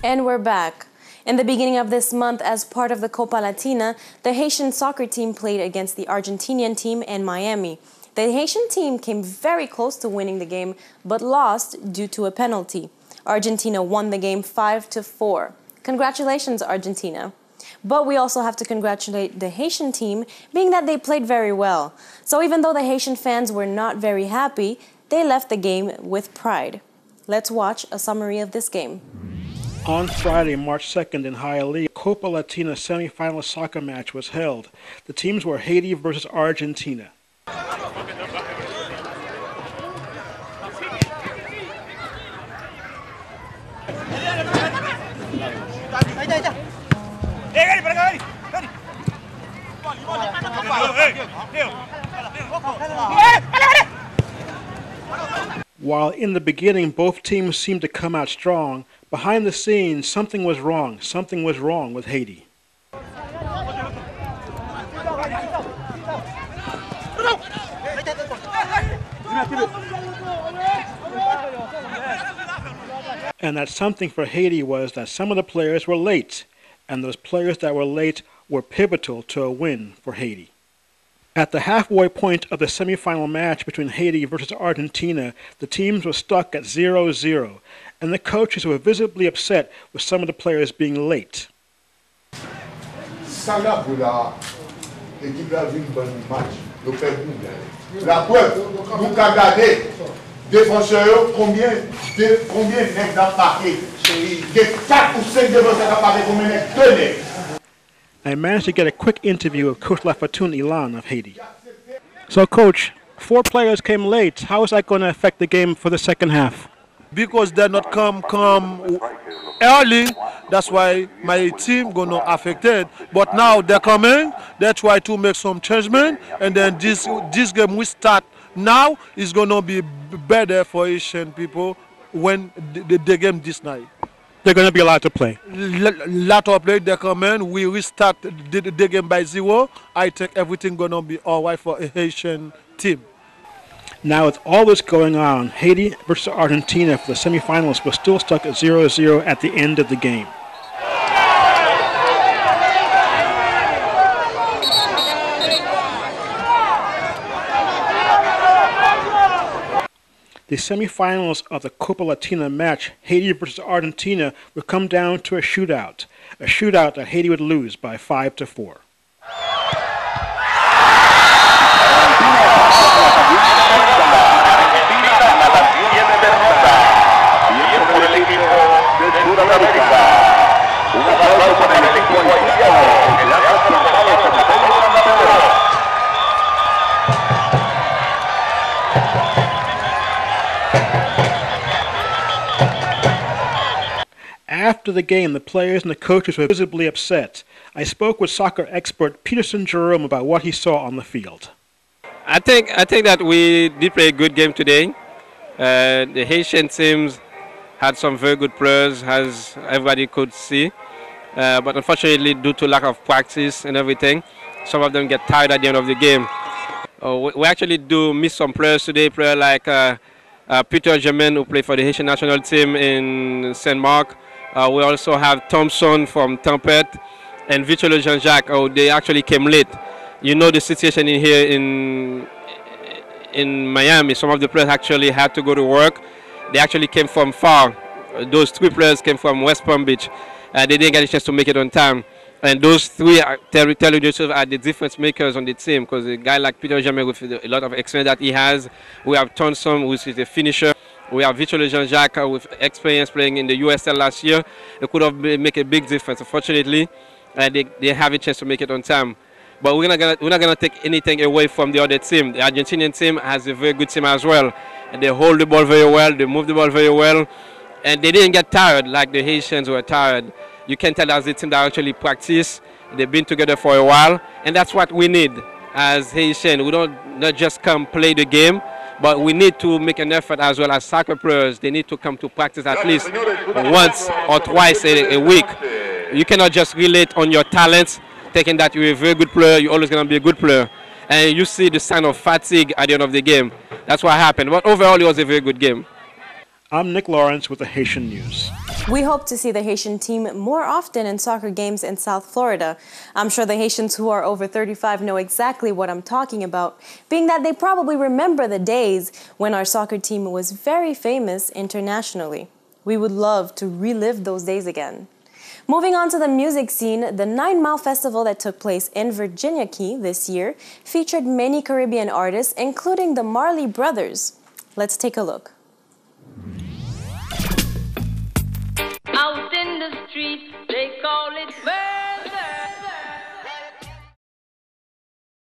And we're back. In the beginning of this month, as part of the Copa Latina, the Haitian soccer team played against the Argentinian team in Miami. The Haitian team came very close to winning the game, but lost due to a penalty. Argentina won the game 5-4. Congratulations, Argentina. But we also have to congratulate the Haitian team, being that they played very well. So even though the Haitian fans were not very happy, they left the game with pride. Let's watch a summary of this game. On Friday, March 2nd in Haiti, Copa Latina semi-final soccer match was held. The teams were Haiti versus Argentina. While in the beginning both teams seemed to come out strong, behind the scenes something was wrong. Something was wrong with Haiti. And that something for Haiti was that some of the players were late, and those players that were late were pivotal to a win for Haiti. At the halfway point of the semifinal match between Haiti versus Argentina, the teams were stuck at 0-0, and the coaches were visibly upset with some of the players being late. Défenseurs, combien nègres dans le paquet? Il y a 4 ou 5 défenseurs dans le paquet, combien nègres? 2 nègres. I managed to get a quick interview of Coach Lafatoun Ilan of Haiti. So, Coach, 4 players came late. How is that going to affect the game for the second half? Because they're not come early, that's why my team gonna affected. But now they're coming. They try to make some changement, and then this game we start now is gonna be better for Haitian people when the game this night. They're going to be allowed to play. Lot of play. They come in. We restart the game by 0. I think everything gonna be all right for a Haitian team. Now, with all this going on, Haiti versus Argentina for the semifinals was still stuck at 0-0 at the end of the game. The semifinals of the Copa Latina match, Haiti versus Argentina, would come down to a shootout that Haiti would lose by 5-4. After the game, the players and the coaches were visibly upset. I spoke with soccer expert Peterson Jerome about what he saw on the field. I think that we did play a good game today. The Haitian teams had some very good players, as everybody could see. But unfortunately, due to lack of practice and everything, some of them get tired at the end of the game. We actually do miss some players today, players like Peter Germain, who played for the Haitian national team in Saint Mark. We also have Thompson from Tempête and Vitolo Jean-Jacques. They actually came late. You know the situation in here in Miami. Some of the players actually had to go to work. They actually came from far. Those 3 players came from West Palm Beach. They didn't get a chance to make it on time. And those 3 are the difference makers on the team, because a guy like Peter Germain with a lot of experience that he has. We have Thompson, who is a finisher. We have Vitolo Jean-Jacques with experience playing in the USL last year. It could have made a big difference. Unfortunately, they have a chance to make it on time. But we're not gonna take anything away from the other team. The Argentinian team has a very good team as well. And they hold the ball very well. They move the ball very well. And they didn't get tired like the Haitians were tired. You can tell that's the team that actually practice. They've been together for a while. And that's what we need as Haitians. We don't not just come play the game, but we need to make an effort as well as soccer players. They need to come to practice at least once or twice a week. You cannot just relate on your talents, thinking that you're a very good player, you're always going to be a good player. And you see the sign of fatigue at the end of the game. That's what happened. But overall, it was a very good game. I'm Nick Lawrence with the Haitian News. We hope to see the Haitian team more often in soccer games in South Florida. I'm sure the Haitians who are over 35 know exactly what I'm talking about, being that they probably remember the days when our soccer team was very famous internationally. We would love to relive those days again. Moving on to the music scene, the 9 Mile Festival that took place in Virginia Key this year featured many Caribbean artists, including the Marley Brothers. Let's take a look. Out in the street, they call it